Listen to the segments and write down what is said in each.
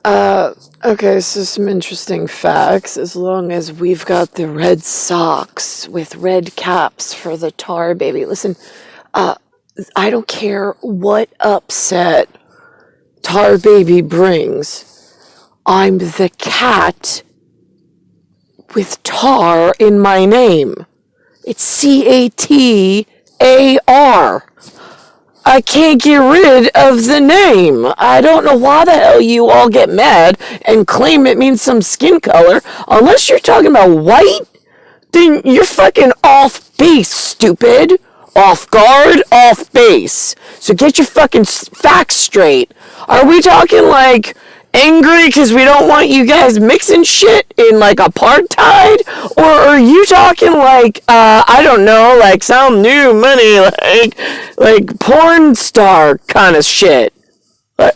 Okay, so some interesting facts. As long as we've got the red socks with red caps for the tar baby. Listen, I don't care what upset tar baby brings. I'm the cat with tar in my name. It's CATAR. I can't get rid of the name. I don't know why the hell you all get mad and claim it means some skin color. Unless you're talking about white, then you're fucking off base, stupid. Off guard, off base. So get your fucking facts straight. Are we talking like angry because we don't want you guys mixing shit in like apartheid? Or are you talking like, I don't know, like some new money, like porn star kind of shit? I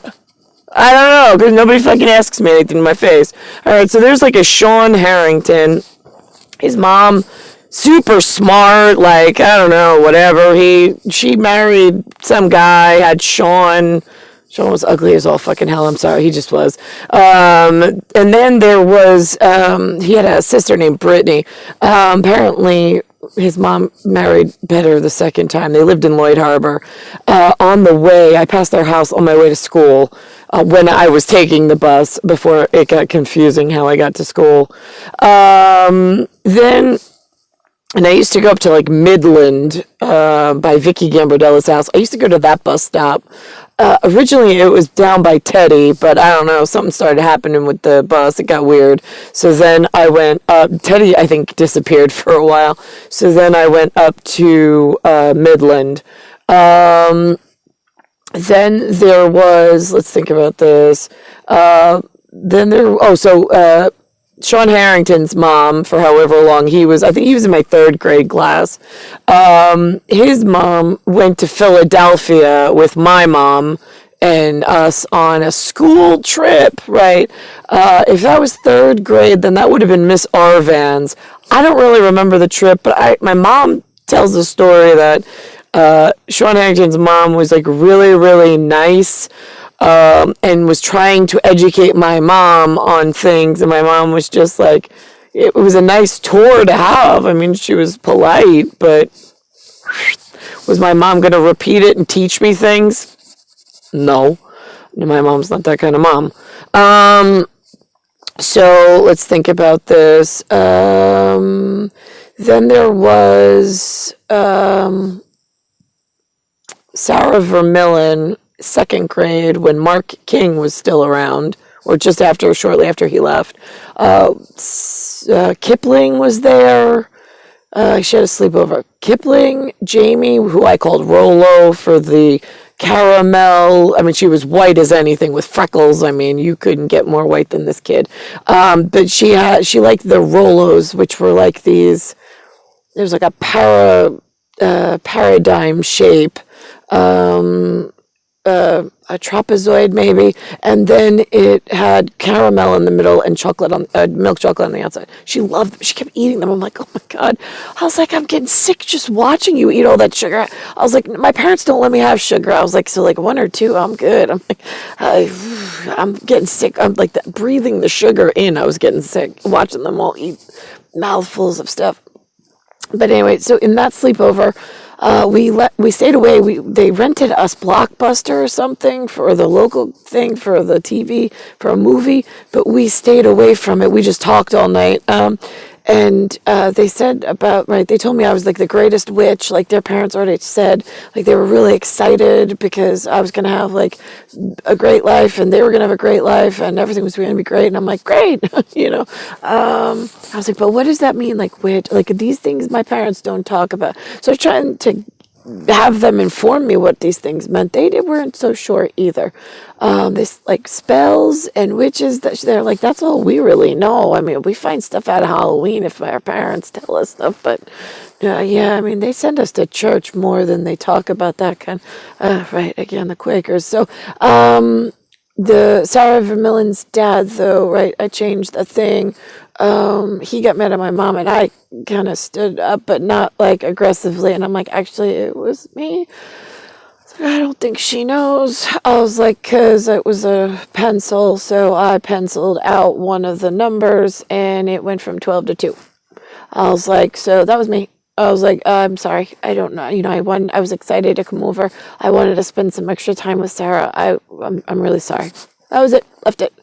don't know, because nobody fucking asks me anything in my face. Alright, so there's like a Sean Harrington. His mom, super smart, like, I don't know, whatever. She married some guy, had Sean. Sean was ugly as all fucking hell. I'm sorry, he just was. And then there was, he had a sister named Brittany. Apparently, his mom married better the second time. They lived in Lloyd Harbor. On the way, I passed their house on my way to school when I was taking the bus before it got confusing how I got to school. And I used to go up to like Midland by Vicky Gambardella's house. I used to go to that bus stop. Originally, it was down by Teddy, but I don't know, something started happening with the bus. It got weird. So then I went up. Teddy, I think, disappeared for a while. So then I went up to Midland. Then there was, let's think about this. Sean Harrington's mom, for however long I think he was in my third grade class. His mom went to Philadelphia with my mom and us on a school trip, right? If that was third grade, then that would have been Miss Arvan's. I don't really remember the trip, but my mom tells the story that Sean Harrington's mom was like really, really nice. And was trying to educate my mom on things, and my mom was just like, it was a nice tour to have. I mean, she was polite, but was my mom going to repeat it and teach me things? No. My mom's not that kind of mom. So let's think about this. Then there was Sarah Vermilion, second grade, when Mark King was still around, or shortly after he left. Kipling was there. She had a sleepover. Kipling, Jamie, who I called Rollo for the caramel. I mean, she was white as anything with freckles. I mean, you couldn't get more white than this kid. But she liked the Rollos, which were like these. There's like a paradigm shape. A trapezoid maybe, and then it had caramel in the middle and chocolate on milk chocolate on the outside. She kept eating them. I'm like, oh my god. I was like, I'm getting sick just watching you eat all that sugar. I was like, my parents don't let me have sugar. I was like, so like 1 or 2, I'm good. I'm like, I'm getting sick. I'm like breathing the sugar in. I was getting sick watching them all eat mouthfuls of stuff. But anyway, so in that sleepover, we stayed away. They rented us Blockbuster or something for the local thing for the TV for a movie, but we stayed away from it. We just talked all night. And they said they told me I was like the greatest witch. Like their parents already said, like they were really excited because I was going to have like a great life and they were going to have a great life and everything was going to be great. And I'm like, great, I was like, but what does that mean? Like witch, like these things my parents don't talk about. So I was trying to have them inform me what these things meant. They weren't so sure either. This like spells and witches, they're like, that's all we really know. I mean, we find stuff out of Halloween if our parents tell us stuff, but yeah, I mean, they send us to church more than they talk about that kind. Right, again, the Quakers. So, the Sarah Vermilion's dad, though, right, I changed the thing. He got mad at my mom, and I kind of stood up, but not like aggressively. And I'm like, actually, it was me. I don't think she knows. I was like, because it was a pencil, so I penciled out one of the numbers and it went from 12 to 2. I was like, so that was me. I was like, I'm sorry. I don't know. I was excited to come over. I wanted to spend some extra time with Sarah. I'm really sorry. That was it. Left it.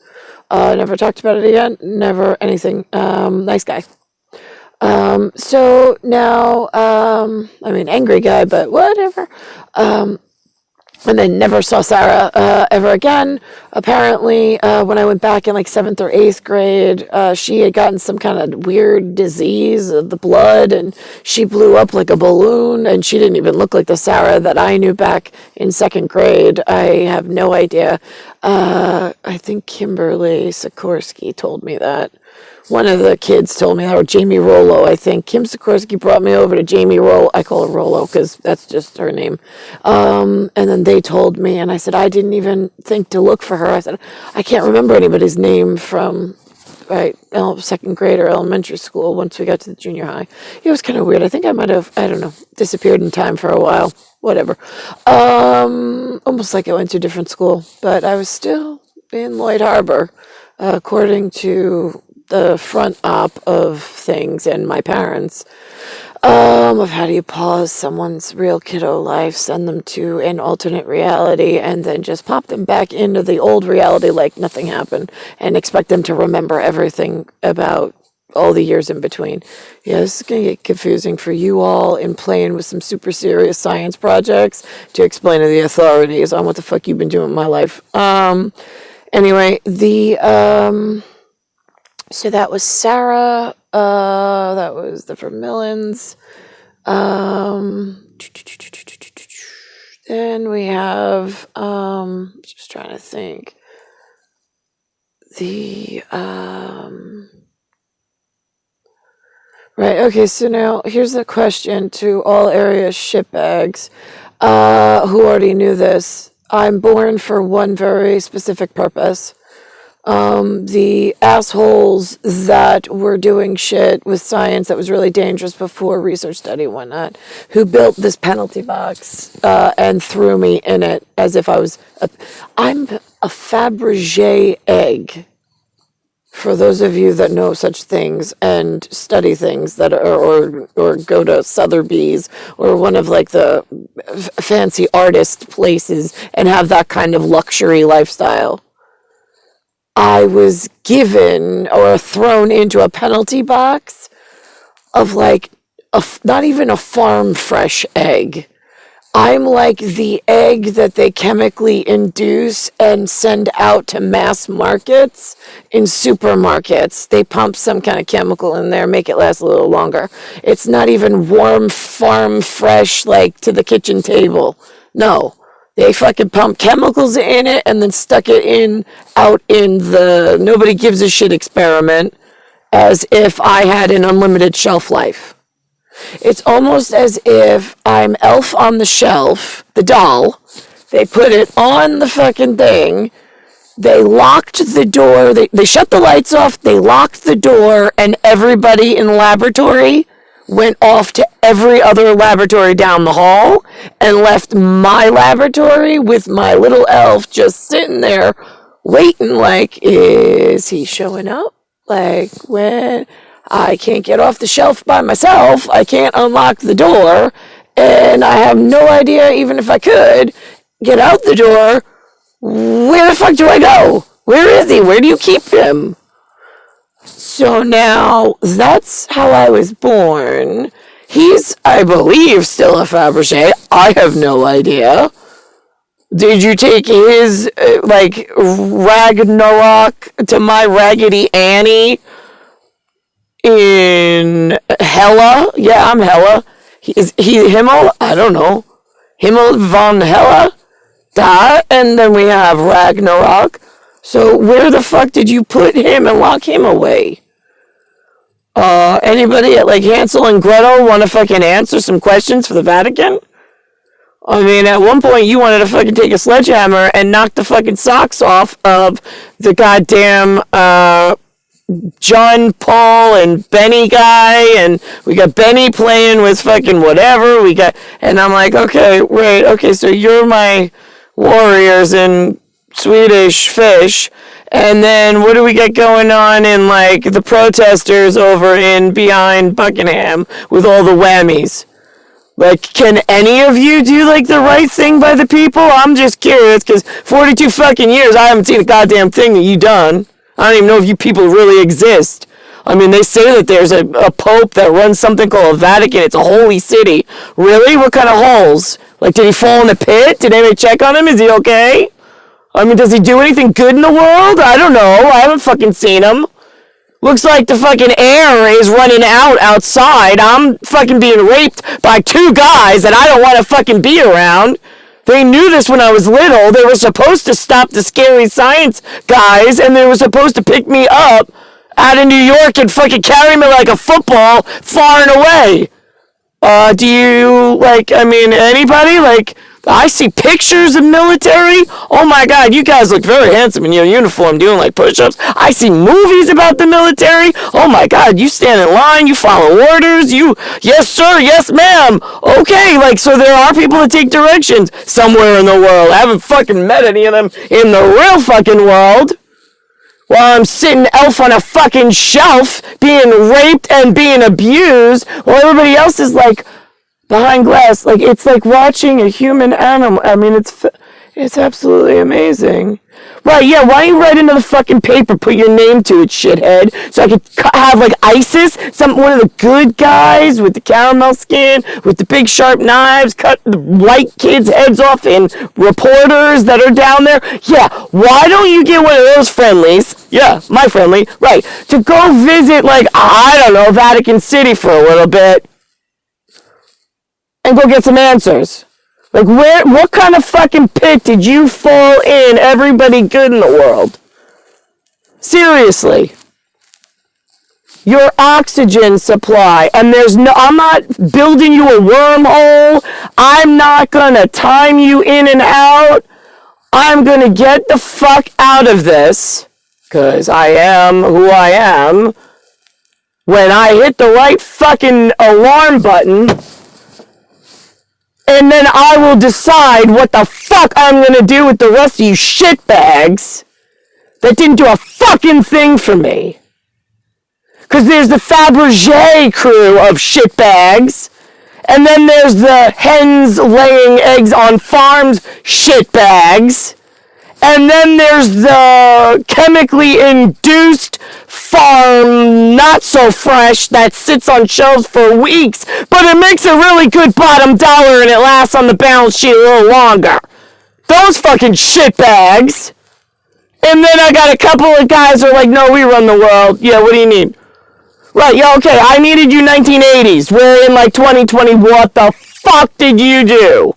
Never talked about it again. Never anything. Nice guy. So now, angry guy, but whatever. And I never saw Sarah ever again. Apparently, when I went back in like 7th or 8th grade, she had gotten some kind of weird disease of the blood, and she blew up like a balloon, and she didn't even look like the Sarah that I knew back in 2nd grade. I have no idea. I think Kimberley Skikorski told me that. One of the kids told me that, or Jamie Rollo, I think. Kim Skikorski brought me over to Jamie Rollo. I call her Rollo because that's just her name. And then they told me, and I said, I didn't even think to look for her. I said, I can't remember anybody's name from, 2nd grade or elementary school once we got to the junior high. It was kind of weird. I think I might have, disappeared in time for a while. Whatever. Almost like I went to a different school. But I was still in Lloyd Harbor, according to the front op of things and my parents, of how do you pause someone's real kiddo life, send them to an alternate reality, and then just pop them back into the old reality like nothing happened, and expect them to remember everything about all the years in between. Yeah, this is going to get confusing for you all in playing with some super serious science projects to explain to the authorities on what the fuck you've been doing in my life. Anyway, so that was Sarah. That was the Vermilions. Then we have, just trying to think. Right, okay, so now here's the question to all area shitbags who already knew this. I'm born for one very specific purpose. The assholes that were doing shit with science that was really dangerous before research study and whatnot, who built this penalty box and threw me in it as if I'm a Fabergé egg. For those of you that know such things and study things that are, or go to Sotheby's or one of like the fancy artist places and have that kind of luxury lifestyle. I was given or thrown into a penalty box of like not even a farm fresh egg. I'm like the egg that they chemically induce and send out to mass markets in supermarkets. They pump some kind of chemical in there, make it last a little longer. It's not even warm, farm fresh, like to the kitchen table. No. They fucking pumped chemicals in it and then stuck it out in the nobody gives a shit experiment as if I had an unlimited shelf life. It's almost as if I'm Elf on the Shelf, the doll. They put it on the fucking thing. They locked the door. They shut the lights off. They locked the door, and everybody in the laboratory went off to every other laboratory down the hall and left my laboratory with my little elf just sitting there waiting like, is he showing up? Like, when I can't get off the shelf by myself, I can't unlock the door, and I have no idea, even if I could, get out the door, where the fuck do I go? Where is he? Where do you keep him? So now, that's how I was born. He's, I believe, still a Fabergé. I have no idea. Did you take his, Ragnarok to my Raggedy Annie in Hella? Yeah, I'm Hella. Is he Himmel? I don't know. Himmel von Hella? And then we have Ragnarok. So where the fuck did you put him and lock him away? Anybody at like Hansel and Gretel want to fucking answer some questions for the Vatican? I mean, at one point you wanted to fucking take a sledgehammer and knock the fucking socks off of the goddamn John Paul and Benny guy, and we got Benny playing with fucking whatever we got, and I'm like, okay, right, okay, so you're my Warriors in Swedish Fish, and then what do we got going on in like the protesters over in behind Buckingham with all the whammies? Like, can any of you do, like, the right thing by the people? I'm just curious, because 42 fucking years, I haven't seen a goddamn thing that you done. I don't even know if you people really exist. I mean, they say that there's a pope that runs something called a Vatican. It's a holy city. Really? What kind of holes? Like, did he fall in the pit? Did anybody check on him? Is he okay? I mean, does he do anything good in the world? I don't know. I haven't fucking seen him. Looks like the fucking air is running out outside. I'm fucking being raped by two guys that I don't want to fucking be around. They knew this when I was little. They were supposed to stop the scary science guys, and they were supposed to pick me up out of New York and fucking carry me like a football far and away. Do you, like, I mean, anybody? Like, I see pictures of military. Oh my God, you guys look very handsome in your uniform doing like push-ups. I see movies about the military. Oh my God, you stand in line, you follow orders, yes sir, yes ma'am. Okay, like, so there are people that take directions somewhere in the world. I haven't fucking met any of them in the real fucking world. While I'm sitting elf on a fucking shelf being raped and being abused, while everybody else is like, behind glass, like, it's like watching a human animal. I mean, it's absolutely amazing. Right, yeah, why don't you write into the fucking paper, put your name to it, shithead, so I could have, like, ISIS, one of the good guys with the caramel skin, with the big sharp knives, cut the white kids' heads off in reporters that are down there. Yeah, why don't you get one of those friendlies, yeah, my friendly, right, to go visit, like, I don't know, Vatican City for a little bit, and go get some answers. Like, what kind of fucking pit did you fall in, everybody good in the world? Seriously. Your oxygen supply, and I'm not building you a wormhole. I'm not gonna time you in and out. I'm gonna get the fuck out of this, because I am who I am. When I hit the right fucking alarm button, and then I will decide what the fuck I'm gonna do with the rest of you shitbags that didn't do a fucking thing for me. Because there's the Fabergé crew of shitbags, and then there's the hens laying eggs on farms shitbags, and then there's the chemically induced farm not so fresh that sits on shelves for weeks, but it makes a really good bottom dollar and it lasts on the balance sheet a little longer. Those fucking shitbags. And then I got a couple of guys who are like, no, we run the world. Yeah, what do you need? Right, yeah, okay, I needed you 1980s. We're in like 2020. What the fuck did you do?